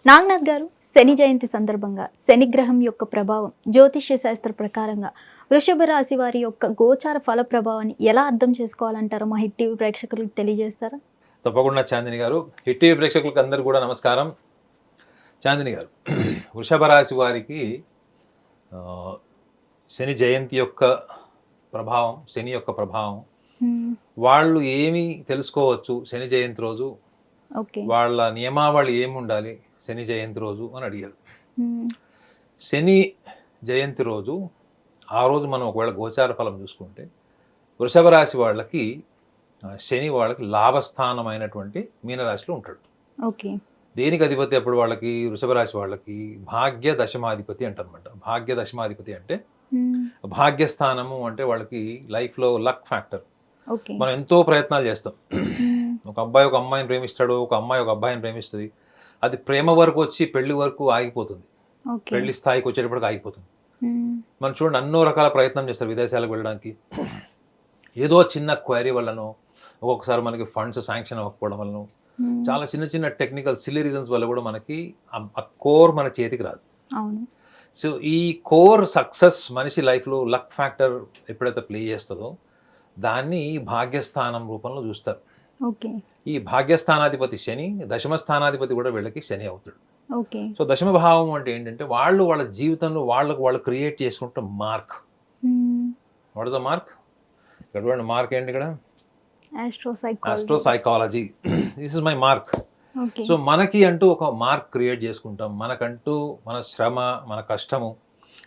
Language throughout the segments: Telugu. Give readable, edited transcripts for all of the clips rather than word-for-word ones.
నాగనాథ్ గారు, శని జయంతి సందర్భంగా శనిగ్రహం యొక్క ప్రభావం జ్యోతిష్య శాస్త్ర ప్రకారంగా వృషభ రాశి వారి యొక్క గోచార ఫల ప్రభావాన్ని ఎలా అర్థం చేసుకోవాలంటారో మా హిట్ టీవీ ప్రేక్షకులకు తెలియజేస్తారా? తప్పకుండా చాందిని గారు. హిట్ టీవీ ప్రేక్షకులకు అందరూ కూడా నమస్కారం. చాందిని గారు, వృషభ రాశి వారికి ఆ, శని జయంతి యొక్క ప్రభావం, శని యొక్క ప్రభావం, వాళ్ళు ఏమి తెలుసుకోవచ్చు శని జయంతి రోజు, ఓకే. వాళ్ళ నియమావళి ఏమి ఉండాలి శని జయంతి రోజు అని అడిగారు. శని జయంతి రోజు ఆ రోజు మనం ఒకవేళ గోచార ఫలం చూసుకుంటే వృషభ రాశి వాళ్ళకి శని వాళ్ళకి లాభస్థానమైనటువంటి మీనరాశిలో ఉంటాడు. ఓకే. దేనికి అధిపతి అప్పుడు వాళ్ళకి? వృషభ రాశి వాళ్ళకి భాగ్య దశమాధిపతి అంటారనమాట. భాగ్య దశమాధిపతి అంటే భాగ్యస్థానము అంటే వాళ్ళకి లైఫ్లో లక్ ఫ్యాక్టర్. ఓకే. మనం ఎంతో ప్రయత్నాలు చేస్తాం. ఒక అబ్బాయి ఒక అమ్మాయిని ప్రేమిస్తాడు, ఒక అమ్మాయి ఒక అబ్బాయిని ప్రేమిస్తుంది. అది ప్రేమ వరకు వచ్చి పెళ్లి వరకు ఆగిపోతుంది, పెళ్లి స్థాయికి వచ్చేటప్పటికి ఆగిపోతుంది. మనం చూడండి, ఎన్నో రకాల ప్రయత్నం చేస్తారు విదేశాలకు వెళ్ళడానికి. ఏదో చిన్న క్వైరీ వల్లనో, ఒక్కొక్కసారి మనకి ఫండ్స్ శాంక్షన్ అవ్వకపోవడం వలన, చాలా చిన్న చిన్న టెక్నికల్ సిల్లీ రీజన్స్ వల్ల కూడా మనకి ఆ కోర్ మన చేతికి రాదు. సో ఈ కోర్ సక్సెస్ మనిషి లైఫ్లో లక్ ఫ్యాక్టర్ ఎప్పుడైతే ప్లే చేస్తుందో దాన్ని భాగ్యస్థానం రూపంలో చూస్తారు. ఈ భాగ్యస్థానాధిపతి శని, దశమ స్థానాధిపతి కూడా వీళ్ళకి శని అవుతాడు. సో దశమ భావం అంటే ఏంటంటే వాళ్ళ జీవితంలో వాళ్ళు క్రియేట్ చేసుకుంటే mark. What is the mark? ఇక్కడ మార్క్ ఏంటి? ఇక్కడ astro psychology. This is my mark. So మనకి అంటూ ఒక మార్క్ క్రియేట్ చేసుకుంటాం. మనకంటూ మన శ్రమ, మన కష్టము,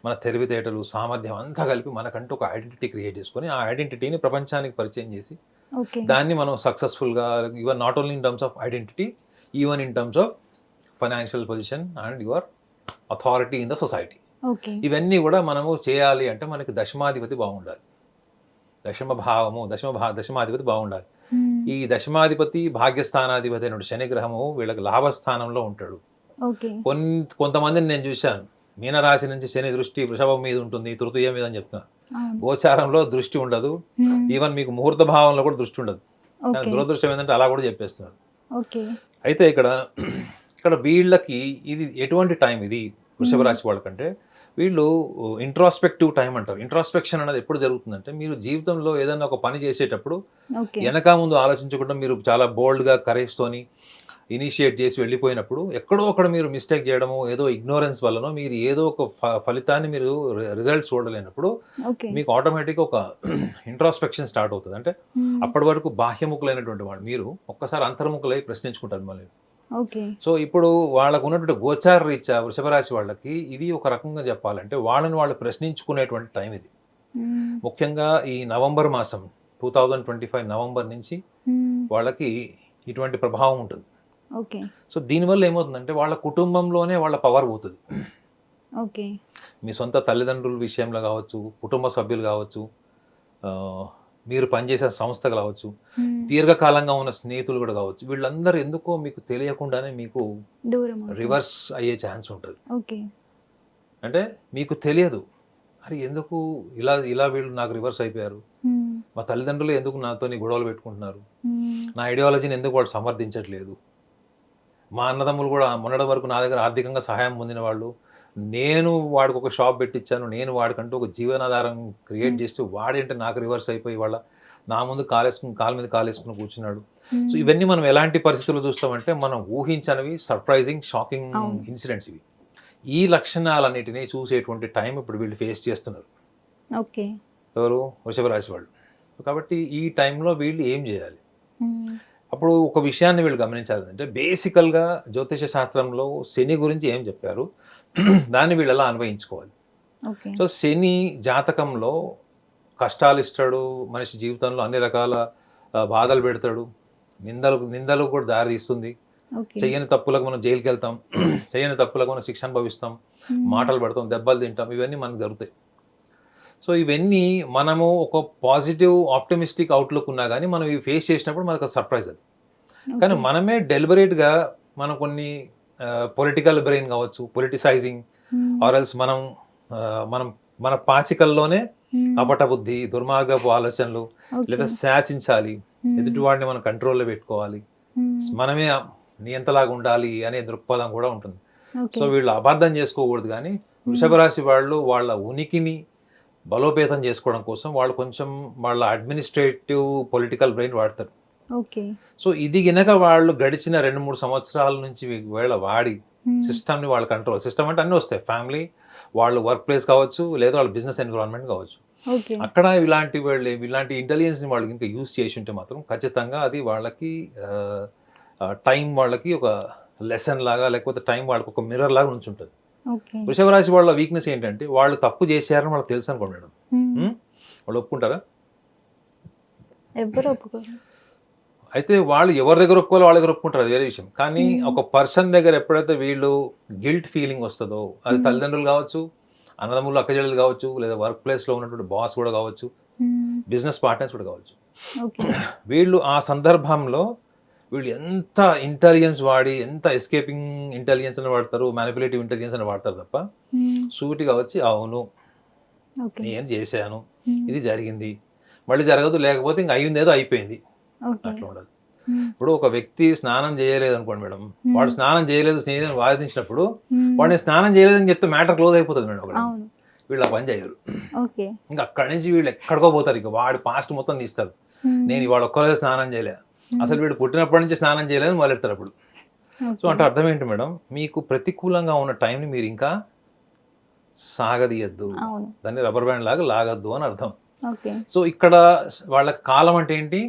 మన తెలివితేటలు, సామర్థ్యం అంతా కలిపి మనకంటూ ఒక ఐడెంటిటీ క్రియేట్ చేసుకొని ఆ ఐడెంటిటీని ప్రపంచానికి పరిచయం చేసి దాన్ని మనం సక్సెస్ఫుల్గా, even not only in terms of identity, even in terms of financial position and your authority in the society. ఇవన్నీ కూడా మనము చేయాలి అంటే మనకి దశమాధిపతి బాగుండాలి. దశమ భావము, దశమాధిపతి బాగుండాలి. ఈ దశమాధిపతి భాగ్యస్థానాధిపతి అయిన శని గ్రహము వీళ్ళకి లాభస్థానంలో ఉంటాడు. కొంతమందిని నేను చూశాను, మీనరాశి నుంచి శని దృష్టి వృషభం మీద ఉంటుంది, తృతీయ మీద అని చెప్తున్నారు. గోచారంలో దృష్టి ఉండదు, ఈవెన్ మీకు ముహూర్త భావంలో కూడా దృష్టి ఉండదు. దురదృష్టం ఏంటంటే అలా కూడా చెప్పేస్తున్నారు. అయితే ఇక్కడ వీళ్ళకి ఇది ఎటువంటి టైం? ఇది వృషభ రాశి వాళ్ళకంటే వీళ్ళు ఇంట్రాస్పెక్టివ్ టైం అంటారు. ఇంట్రాస్పెక్షన్ అనేది ఎప్పుడు జరుగుతుందంటే, మీరు జీవితంలో ఏదైనా ఒక పని చేసేటప్పుడు వెనక ముందు ఆలోచించకుండా మీరు చాలా బోల్డ్గా కరేజ్తోని ఇనిషియేట్ చేసి వెళ్ళిపోయినప్పుడు ఎక్కడో అక్కడ మీరు మిస్టేక్ చేయడము, ఏదో ఇగ్నోరెన్స్ వల్లనో మీరు ఏదో ఒక ఫలితాన్ని మీరు రిజల్ట్ చూడలేనప్పుడు మీకు ఆటోమేటిక్గా ఒక ఇంట్రాస్పెక్షన్ స్టార్ట్ అవుతుంది. అంటే అప్పటి వరకు బాహ్యముఖులైనటువంటి వాళ్ళు మీరు ఒక్కసారి అంతర్ముఖులై ప్రశ్నించుకుంటారు మళ్ళీ. సో ఇప్పుడు వాళ్ళకు ఉన్నటువంటి గోచార రీత్యా వృషభ రాశి వాళ్ళకి ఇది ఒక రకంగా చెప్పాలంటే వాళ్ళని వాళ్ళు ప్రశ్నించుకునేటువంటి టైం ఇది. ముఖ్యంగా ఈ నవంబర్ మాసం 2025 నవంబర్ నుంచి వాళ్ళకి ఇటువంటి ప్రభావం ఉంటుంది. సో దీనివల్ల ఏమవుతుందంటే వాళ్ళ కుటుంబంలోనే వాళ్ళ పవర్ పోతుంది. మీ సొంత తల్లిదండ్రుల విషయంలో కావచ్చు, కుటుంబ సభ్యులు కావచ్చు, మీరు పనిచేసే సంస్థ కావచ్చు, దీర్ఘకాలంగా ఉన్న స్నేహితులు కూడా కావచ్చు, వీళ్ళందరూ ఎందుకో మీకు తెలియకుండానే మీకు రివర్స్ అయ్యే ఛాన్స్ ఉంటుంది. అంటే మీకు తెలియదు, అరే ఎందుకు ఇలా వీళ్ళు నాకు రివర్స్ అయిపోయారు, మా తల్లిదండ్రులు ఎందుకు నాతో గొడవలు పెట్టుకుంటున్నారు, నా ఐడియాలజీని ఎందుకు వాళ్ళు సమర్థించట్లేదు, మా అన్నదమ్ములు కూడా మొన్నటి వరకు నా దగ్గర ఆర్థికంగా సహాయం పొందిన వాళ్ళు, నేను వాడికి ఒక షాప్ పెట్టించాను, నేను వాడికంటూ ఒక జీవనాధారం క్రియేట్ చేస్తూ వాడేంటే నాకు రివర్స్ అయిపోయి వాళ్ళ నా ముందు కాలు మీద కాలేసుకుని కూర్చున్నాడు. సో ఇవన్నీ మనం ఎలాంటి పరిస్థితులు చూస్తామంటే మనం ఊహించనివి, సర్ప్రైజింగ్, షాకింగ్ ఇన్సిడెంట్స్ ఇవి. ఈ లక్షణాలన్నిటినీ చూసేటువంటి టైం ఇప్పుడు వీళ్ళు ఫేస్ చేస్తున్నారు. ఎవరు? వృషభ రాశి వాళ్ళు. కాబట్టి ఈ టైంలో వీళ్ళు ఏం చేయాలి? అప్పుడు ఒక విషయాన్ని వీళ్ళు గమనించాలి. అంటే బేసికల్గా జ్యోతిష శాస్త్రంలో శని గురించి ఏం చెప్పారు, దాన్ని వీళ్ళు ఎలా అన్వయించుకోవాలి. సో శని జాతకంలో కష్టాలు ఇస్తాడు, మనిషి జీవితంలో అన్ని రకాల బాధలు పెడతాడు, నిందలు కూడా దారి తీస్తుంది. చెయ్యని తప్పులకు మనం జైలుకి వెళ్తాం, చెయ్యని తప్పులకు మనం శిక్ష అనుభవిస్తాం, మాటలు పడతాం, దెబ్బలు తింటాం, ఇవన్నీ మనకు జరుగుతాయి. సో ఇవన్నీ మనము ఒక పాజిటివ్ ఆప్టమిస్టిక్ అవుట్లుక్ ఉన్నా కానీ మనం ఇవి ఫేస్ చేసినప్పుడు మనకు సర్ప్రైజ్ అది. కానీ మనమే డెలిబరేట్గా మనం కొన్ని పొలిటికల్ బ్రెయిన్ కావచ్చు, పొలిటిసైజింగ్, ఆర్ఎల్స్ మన పాచికల్లోనే అపట బుద్ధి, దుర్మార్గపు ఆలోచనలు, లేదా శాసించాలి, ఎదుటివాడిని మనం కంట్రోల్లో పెట్టుకోవాలి, మనమే నియంతలాగా ఉండాలి అనే దృక్పథం కూడా ఉంటుంది. ఓకే. సో వీళ్ళు అపార్థం చేసుకోకూడదు, కానీ వృషభ రాశి వాళ్ళు వాళ్ళ ఉనికిని బలోపేతం చేసుకోవడం కోసం వాళ్ళు కొంచెం వాళ్ళ అడ్మినిస్ట్రేటివ్ పొలిటికల్ బ్రెయిన్ వాడతారు. ఓకే. సో ఇది గినక వాళ్ళు గడిచిన 2-3 సంవత్సరాల నుంచి వీళ్ళ వాడి సిస్టమ్ని వాళ్ళు కంట్రోల్, సిస్టమ్ అంటే అన్నీ వస్తాయి, ఫ్యామిలీ, వాళ్ళు వర్క్ ప్లేస్ కావచ్చు, లేదా వాళ్ళ బిజినెస్ ఎన్విరాన్మెంట్ కావచ్చు, ఓకే. అక్కడ ఇలాంటి ఇంటెలిజెన్స్ని వాళ్ళు ఇంకా యూజ్ చేసి ఉంటే మాత్రం ఖచ్చితంగా అది వాళ్ళకి టైం వాళ్ళకి ఒక లెసన్ లాగా, లేకపోతే టైం వాళ్ళకి ఒక మిర్రర్ లాగా నుంచి ఉంటుంది. ఓకే. వృషభ రాశి వాళ్ళ వీక్నెస్ ఏంటంటే వాళ్ళు తప్పు చేశారని వాళ్ళకి తెలుసు అనుకోండి మేడం, వాళ్ళు ఒప్పుకుంటారా? ఎవరు ఒప్పుకోరు. అయితే వాళ్ళు ఎవరి దగ్గర ఒప్పుకోవాలో వాళ్ళ దగ్గర ఒప్పుకుంటారు, అది వేరే విషయం. కానీ ఒక పర్సన్ దగ్గర ఎప్పుడైతే వీళ్ళు గిల్ట్ ఫీలింగ్ వస్తుందో, అది తల్లిదండ్రులు కావచ్చు, అన్నదమ్ములు అక్కచెల్లెలు కావచ్చు, లేదా వర్క్ ప్లేస్లో ఉన్నటువంటి బాస్ కూడా కావచ్చు, బిజినెస్ పార్ట్నర్స్ కూడా కావచ్చు, ఓకే. వీళ్ళు ఆ సందర్భంలో వీళ్ళు ఎంత ఇంటెలిజెన్స్ వాడి, ఎంత ఎస్కేపింగ్ ఇంటెలిజెన్స్ అని వాడతారు, మ్యానిపులేటివ్ ఇంటెలిజెన్స్ అని వాడతారు తప్ప సూటిగా వచ్చి అవును ఓకే. నేను చేశాను, ఇది జరిగింది, మళ్ళీ జరగదు, లేకపోతే ఇంక అయ్యింది ఏదో అయిపోయింది, అట్లా ఉండదు. ఇప్పుడు ఒక వ్యక్తి స్నానం చేయలేదు అనుకోండి మేడం, వాడు స్నానం చేయలేదు స్నేహితుని వాదించినప్పుడు వాడిని స్నానం చేయలేదని చెప్తే మ్యాటర్ క్లోజ్ అయిపోతుంది మేడం. ఒకటి వీళ్ళు ఆ పని చేయరు, ఇంకా అక్కడి నుంచి వీళ్ళు ఎక్కడికో పోతారు, ఇక వాడి పాస్ట్ మొత్తం తీస్తారు. నేను ఇవాళ ఒక్కరోజు స్నానం చేయలే, అసలు వీడు పుట్టినప్పటి నుంచి స్నానం చేయలేదని మొదలెడతారు అప్పుడు. సో అంటే అర్థం ఏంటి మేడం, మీకు ప్రతికూలంగా ఉన్న టైంని మీరు ఇంకా సాగదీయద్దు, దాన్ని రబ్బర్ బ్యాండ్ లాగా లాగద్దు అని అర్థం. సో ఇక్కడ వాళ్ళకి కాలం అంటే ఏంటి?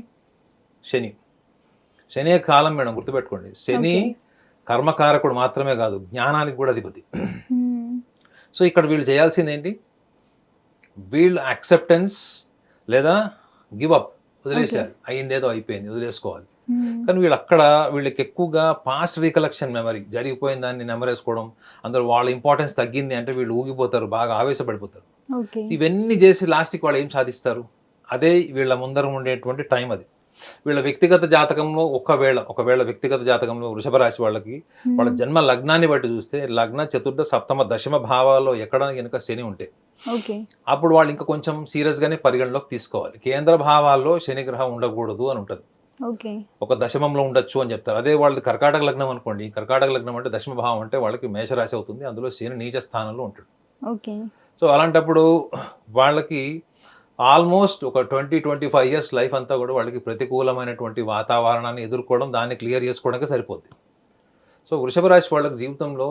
శని. శని కాలం మేడం, గుర్తుపెట్టుకోండి. శని కర్మకారకుడు మాత్రమే కాదు, జ్ఞానానికి కూడా అధిపతి. సో ఇక్కడ వీళ్ళు చేయాల్సింది ఏంటి? వీళ్ళు యాక్సెప్టెన్స్ లేదా గివ్ అప్, వదిలేసారు, అయ్యిందేదో అయిపోయింది, వదిలేసుకోవాలి. కానీ వీళ్ళకి ఎక్కువగా పాస్ట్ రీకలెక్షన్ మెమరీ, జరిగిపోయిన దాన్ని నెమరేసుకోవడం, అందులో వాళ్ళ ఇంపార్టెన్స్ తగ్గింది అంటే వీళ్ళు ఊగిపోతారు, బాగా ఆవేశపడిపోతారు. ఇవన్నీ చేసి లాస్ట్కి వాళ్ళు ఏం సాధిస్తారు? అదే వీళ్ళ ముందర ఉండేటువంటి టైం అది. వీళ్ళ వ్యక్తిగత జాతకంలో ఒకవేళ వ్యక్తిగత జాతకంలో వృషభ రాశి వాళ్ళకి వాళ్ళ జన్మ లగ్నాన్ని బట్టి చూస్తే లగ్న, చతుర్థ, సప్తమ, దశమ భావాల్లో ఎక్కడ కనుక శని ఉంటే అప్పుడు వాళ్ళు ఇంకా కొంచెం సీరియస్ గానే పరిగణలోకి తీసుకోవాలి. కేంద్ర భావాల్లో శని గ్రహం ఉండకూడదు అని ఉంటుంది, ఒక దశమంలో ఉండొచ్చు అని చెప్తారు. అదే వాళ్ళది కర్కాటక లగ్నం అనుకోండి, కర్కాటక లగ్నం అంటే దశమ భావం అంటే వాళ్ళకి మేషరాశి అవుతుంది, అందులో శని నీచ స్థానంలో ఉంటాడు. సో అలాంటప్పుడు వాళ్ళకి ఆల్మోస్ట్ ఒక 20-25 ఇయర్స్ లైఫ్ అంతా కూడా వాళ్ళకి ప్రతికూలమైనటువంటి వాతావరణాన్ని ఎదుర్కోవడం, దాన్ని క్లియర్ చేసుకోవడానికి సరిపోద్ది. సో వృషభ రాశి వాళ్ళకి జీవితంలో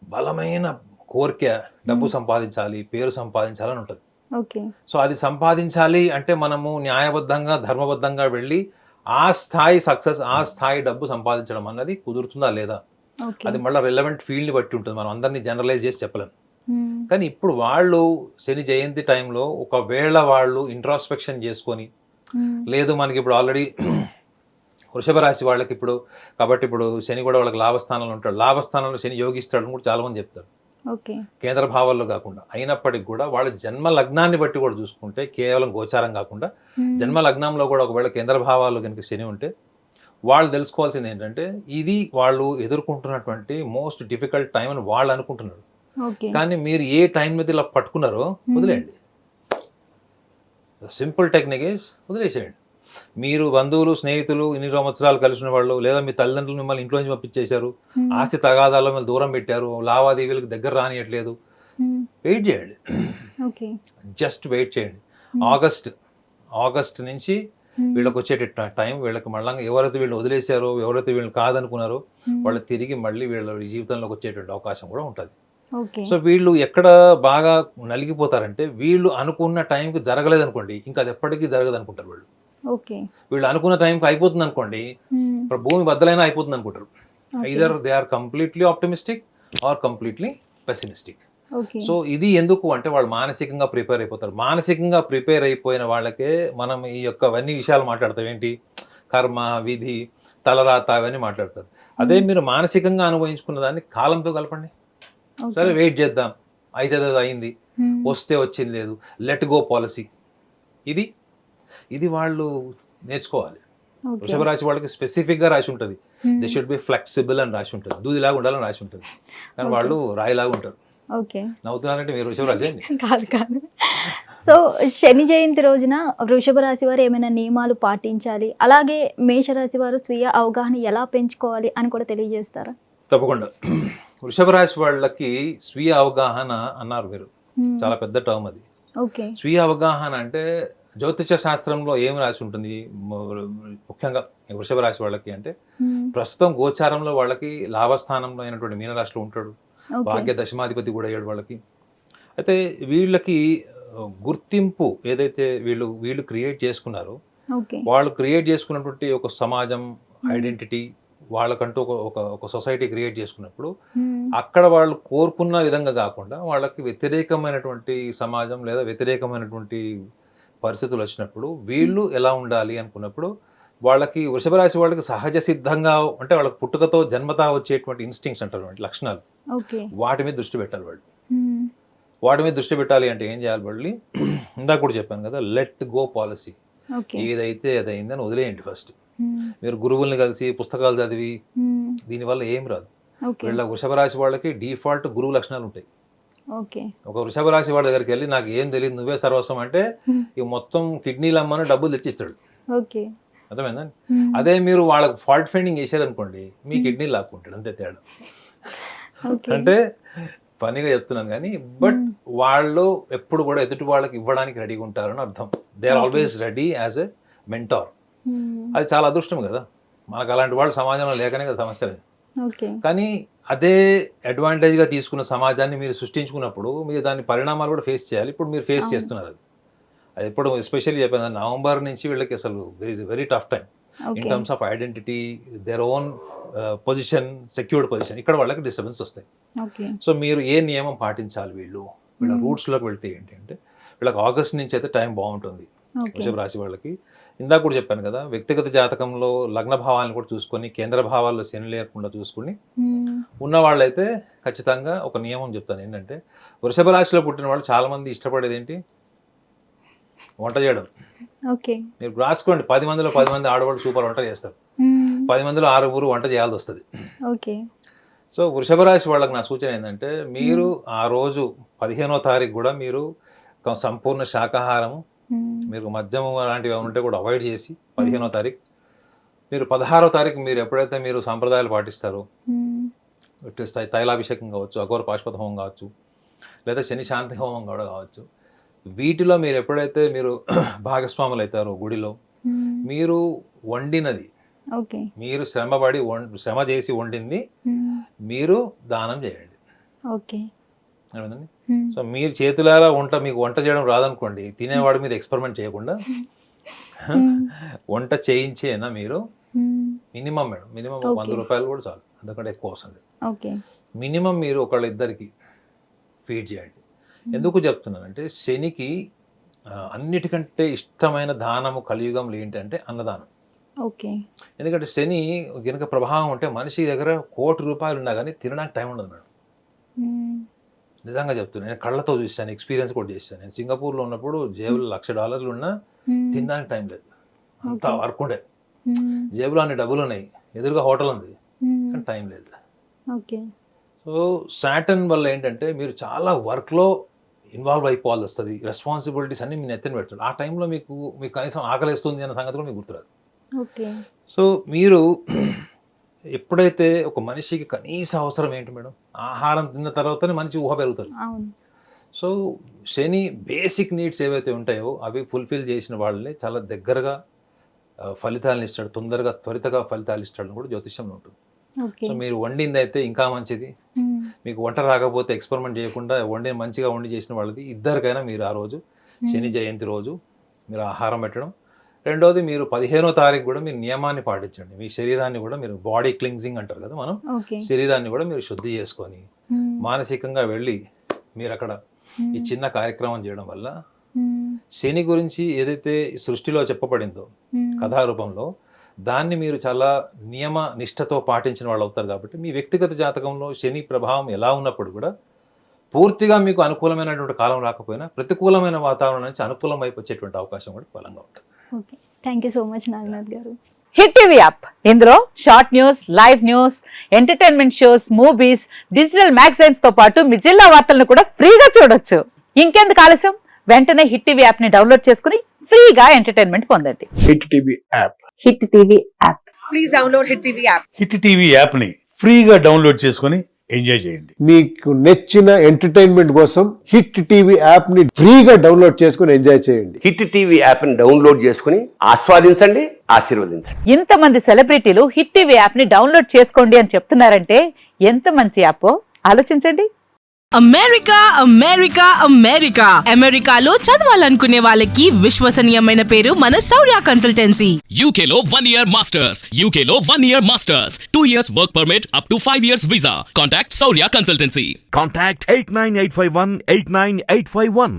బలమైన కోరిక డబ్బు సంపాదించాలి, పేరు సంపాదించాలని ఉంటుంది. సో అది సంపాదించాలి అంటే మనము న్యాయబద్ధంగా, ధర్మబద్ధంగా వెళ్ళి ఆ స్థాయి సక్సెస్, ఆ స్థాయి డబ్బు సంపాదించడం అన్నది కుదురుతుందా లేదా, అది మళ్ళీ రిలవెంట్ ఫీల్డ్ని బట్టి ఉంటుంది, మనం అందరినీ జనరలైజ్ చేసి చెప్పలేము. కానీ ఇప్పుడు వాళ్ళు శని జయంతి టైంలో ఒకవేళ వాళ్ళు ఇంట్రాస్పెక్షన్ చేసుకొని, లేదు మనకి ఇప్పుడు ఆల్రెడీ వృషభ రాశి వాళ్ళకి ఇప్పుడు కాబట్టి ఇప్పుడు శని కూడా వాళ్ళకి లాభస్థానంలో ఉంటాడు, లాభస్థానంలో శని యోగిస్తాడు అని కూడా చాలా మంది చెప్తారు, కేంద్ర భావాల్లో కాకుండా. అయినప్పటికీ కూడా వాళ్ళ జన్మ లగ్నాన్ని బట్టి కూడా చూసుకుంటే, కేవలం గోచారం కాకుండా జన్మ లగ్నంలో కూడా ఒకవేళ కేంద్ర భావాల్లో కనుక శని ఉంటే వాళ్ళు తెలుసుకోవాల్సింది ఏంటంటే ఇది వాళ్ళు ఎదుర్కొంటున్నటువంటి మోస్ట్ డిఫికల్ట్ టైం అని వాళ్ళు అనుకుంటున్నారు. కానీ మీరు ఏ టైం మీద ఇలా పట్టుకున్నారో వదిలేయండి. సింపుల్ టెక్నిక్ ఈజ్ వదిలేసేయండి. మీరు బంధువులు, స్నేహితులు, ఇన్ని సంవత్సరాలు కలిసిన వాళ్ళు, లేదా మీ తల్లిదండ్రులు మిమ్మల్ని ఇంట్లో నుంచి పంపించేశారు, ఆస్తి తగాదాల్లో మిమ్మల్ని దూరం పెట్టారు, లావాదేవీలకు దగ్గర రానియట్లేదు, వెయిట్ చేయండి, జస్ట్ వెయిట్ చేయండి. ఆగస్ట్ నుంచి వీళ్ళకి వచ్చేట టైం, వీళ్ళకి మళ్ళీ ఎవరైతే వీళ్ళు వదిలేశారో, ఎవరైతే వీళ్ళు కాదనుకున్నారో వాళ్ళు తిరిగి మళ్ళీ వీళ్ళ జీవితంలోకి వచ్చేటువంటి అవకాశం కూడా ఉంటుంది. సో వీళ్ళు ఎక్కడ బాగా నలిగిపోతారంటే, వీళ్ళు అనుకున్న టైంకి జరగలేదు అనుకోండి, ఇంకా అది ఎప్పటికీ జరగదు అనుకుంటారు వాళ్ళు. వీళ్ళు అనుకున్న టైంకి అయిపోతుంది అనుకోండి, భూమి బద్దలైనా అయిపోతుంది అనుకుంటారు. Either they are completely optimistic or completely pessimistic. So ఇది ఎందుకు అంటే వాళ్ళు మానసికంగా ప్రిపేర్ అయిపోతారు. మానసికంగా ప్రిపేర్ అయిపోయిన వాళ్ళకే మనం ఈ యొక్క అవన్నీ విషయాలు మాట్లాడతాం, ఏంటి కర్మ, విధి, తలరాత, అవన్నీ మాట్లాడతారు. అదే మీరు మానసికంగా అనుభవించుకున్న దాన్ని కాలంతో కలపండి. సరే వెయిట్ చేద్దాం, అయితే అయింది, వస్తే వచ్చింది, లేదు, లెట్ గో పాలసీ, ఇది వాళ్ళు నేర్చుకోవాలి. వృషభ రాశి వాళ్ళకి స్పెసిఫిక్గా రాసి ఉంటుంది, దే షుడ్ బి ఫ్లెక్సిబుల్ అని రాసి ఉంటుంది, దూదిలాగా ఉండాలని రాసి ఉంటుంది, కానీ వాళ్ళు రాయిలాగా ఉంటారు. నవ్వుతున్నారంటే మీరు వృషభ రాశి అండి? కాదు. సో శని జయంతి రోజున వృషభ రాశి వారు ఏమైనా నియమాలు పాటించాలి, అలాగే మేషరాశి వారు స్వీయ అవగాహన ఎలా పెంచుకోవాలి అని కూడా తెలియజేస్తారా? తప్పకుండా. వృషభ రాశి వాళ్ళకి స్వీయ అవగాహన అన్నారు మీరు, చాలా పెద్ద టర్మ్ అది. ఓకే. స్వీయ అవగాహన అంటే జ్యోతిష శాస్త్రంలో ఏం రాసి ఉంటుంది ముఖ్యంగా వృషభ రాశి వాళ్ళకి అంటే, ప్రస్తుతం గోచారంలో వాళ్ళకి లాభస్థానంలో అయినటువంటి మీనరాశిలో ఉంటాడు, భాగ్య దశమాధిపతి కూడా అయ్యాడు వాళ్ళకి. అయితే వీళ్ళకి గుర్తింపు ఏదైతే వీళ్ళు క్రియేట్ చేసుకున్నారో, వాళ్ళు క్రియేట్ చేసుకున్నటువంటి ఒక సమాజం ఐడెంటిటీ, వాళ్ళకంటూ ఒక సొసైటీ క్రియేట్ చేసుకున్నప్పుడు అక్కడ వాళ్ళు కోరుకున్న విధంగా కాకుండా వాళ్ళకి వ్యతిరేకమైనటువంటి సమాజం లేదా వ్యతిరేకమైనటువంటి పరిస్థితులు వచ్చినప్పుడు వీళ్ళు ఎలా ఉండాలి అనుకున్నప్పుడు, వాళ్ళకి వృషభ రాశి వాళ్ళకి సహజ సిద్ధంగా అంటే వాళ్ళకి పుట్టుకతో జన్మతా వచ్చేటువంటి ఇన్స్టింక్ట్స్ అంటారు, లక్షణాలు, వాటి మీద దృష్టి పెట్టాలి వాళ్ళు. వాటి మీద దృష్టి పెట్టాలి అంటే ఏం చేయాలి వాళ్ళు? ఇందాక కూడా చెప్పాను కదా, లెట్ గో పాలసీ. ఏదైతే అదైందని వదిలేయండి ఫస్ట్. మీరు గురువుల్ని కలిసి పుస్తకాలు చదివి దీనివల్ల ఏం రాదు. వీళ్ళ వృషభ రాశి వాళ్ళకి డిఫాల్ట్ గురువు లక్షణాలు ఉంటాయి. ఒక వృషభ రాశి వాళ్ళ దగ్గరికి వెళ్ళి నాకు ఏం తెలియదు నువ్వే సర్వస్వం అంటే ఇక మొత్తం కిడ్నీలు అమ్మని డబ్బులు తెచ్చిస్తాడు. అర్థమైందండి? అదే మీరు వాళ్ళకి ఫాల్ట్ ఫైండింగ్ చేశారనుకోండి, మీ కిడ్నీలు లాక్కుంటాడు, అంతే తేడా. అంటే ఫనీగా చెప్తున్నాను కానీ, బట్ వాళ్ళు ఎప్పుడు కూడా ఎదుటి వాళ్ళకి ఇవ్వడానికి రెడీగా ఉంటారని అర్థం. They are always ready as a mentor. అది చాలా అదృష్టం కదా, మనకు అలాంటి వాళ్ళు సమాజంలో లేకనే కదా సమస్యలు. కానీ అదే అడ్వాంటేజ్గా తీసుకున్న సమాజాన్ని మీరు సృష్టించుకున్నప్పుడు మీరు దాని పరిణామాలు కూడా ఫేస్ చేయాలి. ఇప్పుడు మీరు ఫేస్ చేస్తున్నారు అది ఎప్పుడు ఎస్పెషల్లీ చెప్పాను, నవంబర్ నుంచి వీళ్ళకి అసలు very tough time in terms of identity, their own position, secured position. ఇక్కడ వాళ్ళకి డిస్టర్బెన్స్ వస్తాయి. సో మీరు ఏ నియమం పాటించాలి? వీళ్ళ రూట్స్లోకి వెళ్తే ఏంటి అంటే, వీళ్ళకి ఆగస్ట్ నుంచి అయితే టైం బాగుంటుంది వృషభ రాశి వాళ్ళకి. ఇందాక కూడా చెప్పాను కదా, వ్యక్తిగత జాతకంలో లగ్న భావాలను కూడా చూసుకొని, కేంద్ర భావాల్లో శని లేకుండా చూసుకుని ఉన్న వాళ్ళైతే ఖచ్చితంగా ఒక నియమం చెప్తాను ఏంటంటే, వృషభ రాశిలో పుట్టిన వాళ్ళు చాలా మంది ఇష్టపడేది ఏంటి? వంట చేయడం. మీరు రాసుకోండి, 10 మందిలో 10 మంది ఆడవాళ్ళు సూపర్ వంట చేస్తారు, 10 మందిలో 6 వంట చేయాల్సి వస్తుంది. సో వృషభ రాశి వాళ్ళకి నా సూచన ఏంటంటే, మీరు ఆ రోజు 15వ తారీఖు కూడా మీరు సంపూర్ణ శాకాహారము, మీరు మద్యం అలాంటివి ఉంటే కూడా అవాయిడ్ చేసి 15వ తారీఖు, మీరు 16వ తారీఖు మీరు ఎప్పుడైతే మీరు సాంప్రదాయాలు పాటిస్తారో, తైలాభిషేకం కావచ్చు, అఘోర పాశుపత హోమం కావచ్చు, లేదా శని శాంతి హోమం కూడా కావచ్చు, వీటిలో మీరు ఎప్పుడైతే మీరు భాగస్వాములు అవుతారో గుడిలో, మీరు వండినది, మీరు శ్రమ చేసి వండింది మీరు దానం చేయండి. సో మీరు చేతులారా మీకు వంట చేయడం రాదనుకోండి, తినేవాడి మీద ఎక్స్పెరిమెంట్ చేయకుండా వంట చేయించేనా మీరు మినిమం 100 రూపాయలు కూడా చాలు, అందుకంటే ఎక్కువ అవసరం లేదు. మినిమం మీరు ఒకళ్ళిద్దరికి ఫీడ్ చేయండి. ఎందుకు చెప్తున్నానంటే, శనికి అన్నిటికంటే ఇష్టమైన దానము కలియుగంలో ఏంటంటే అన్నదానం. ఎందుకంటే శని గనుక ప్రభావం ఉంటే మనిషి దగ్గర 1 కోటి రూపాయలు ఉన్నా కానీ తినడానికి టైం ఉండదు మేడం. నిజంగా చెప్తున్నాను, నేను కళ్ళతో చూశాను, ఎక్స్పీరియన్స్ కూడా చేశాను. నేను సింగపూర్లో ఉన్నప్పుడు జేబులో $1,00,000 ఉన్నా తినడానికి టైం లేదు, అంతా వర్క్ ఉండే. జేబులో అన్ని డబ్బులు ఉన్నాయి, ఎదురుగా హోటల్ ఉంది, కానీ టైం లేదు. సో సాటర్న్ వల్ల ఏంటంటే మీరు చాలా వర్క్లో ఇన్వాల్వ్ అయిపోవాల్సి వస్తుంది, రెస్పాన్సిబిలిటీస్ అన్ని మీ నెత్తిన పెడతాడు. ఆ టైంలో మీకు కనీసం ఆకలిస్తుంది అన్న సంగతి కూడా మీకు గుర్తురాదు. సో మీరు ఎప్పుడైతే ఒక మనిషికి కనీస అవసరం ఏంటి మేడం, ఆహారం తిన్న తర్వాతనే మనిషి ఊహ పెరుగుతుంది. సో శని బేసిక్ నీడ్స్ ఏవైతే ఉంటాయో అవి ఫుల్ఫిల్ చేసిన వాళ్ళని చాలా దగ్గరగా ఫలితాలను ఇస్తాడు, త్వరితగా ఫలితాలు ఇస్తాడని కూడా జ్యోతిష్యంలో ఉంటుంది. సో మీరు వండింది అయితే ఇంకా మంచిది. మీకు వంట రాకపోతే ఎక్స్పెరిమెంట్ చేయకుండా మంచిగా వండి చేసిన వాళ్ళది ఇద్దరికైనా మీరు ఆ రోజు శని జయంతి రోజు మీరు ఆహారం పెట్టడం. రెండోది, మీరు 15వ తారీఖు కూడా మీరు నియమాన్ని పాటించండి. మీ శరీరాన్ని కూడా మీరు బాడీ క్లిన్జింగ్ అంటారు కదా మనం, శరీరాన్ని కూడా మీరు శుద్ధి చేసుకొని మానసికంగా వెళ్ళి మీరు అక్కడ ఈ చిన్న కార్యక్రమం చేయడం వల్ల శని గురించి ఏదైతే సృష్టిలో చెప్పబడిందో కథారూపంలో, దాన్ని మీరు చాలా నియమ నిష్ఠతో పాటించిన వాళ్ళు అవుతారు. కాబట్టి మీ వ్యక్తిగత జాతకంలో శని ప్రభావం ఎలా ఉన్నప్పుడు కూడా పూర్తిగా మీకు అనుకూలమైనటువంటి కాలం రాకపోయినా ప్రతికూలమైన వాతావరణం నుంచి అనుకూలం వైపు వచ్చేటువంటి అవకాశం కూడా బలంగా ఉంటుంది. Thank you so much Naganath గారు. హిట్ టీవీ యాప్, ఇందులో short news, live news, entertainment shows, movies, digital magazines తో పాటు మీ జిల్లా వార్తలను కూడా ఫ్రీగా చూడొచ్చు. ఇంకెందుకు ఆలస్యం, వెంటనే హిట్ టీవీ యాప్ ని డౌన్లోడ్ చేసుకుని ఫ్రీగా ఎంటర్టైన్మెంట్ పొందండి. Hit TV app. Hit TV app. Please download hit TV app. Hit TV app ని ఫ్రీగా డౌన్లోడ్ చేసుకుని ఎంజాయ్ చేయండి. మీకు నచ్చిన ఎంటర్టైన్మెంట్ కోసం హిట్ టీవీ యాప్ ని ఫ్రీగా డౌన్లోడ్ చేసుకుని ఎంజాయ్ చేయండి. హిట్ టీవీ యాప్ని డౌన్లోడ్ చేసుకుని ఆస్వాదించండి, ఆశీర్వదించండి. ఇంతమంది సెలబ్రిటీలు హిట్ టీవీ యాప్ ని డౌన్లోడ్ చేసుకోండి అని చెప్తున్నారంటే ఎంత మంచి యాప్ ఆలోచించండి. అమెరికా అమెరికా అమెరికా అమెరికాలో చదవాలనుకునే వాళ్ళకి విశ్వసనీయమైన పేరు మన శౌర్య కన్సల్టెన్సీ. UK లో 1 year masters. UK లో 1 year masters. 2 years work permit up to 5 years visa. Contact Saurya Consultancy. Contact 89851 89851.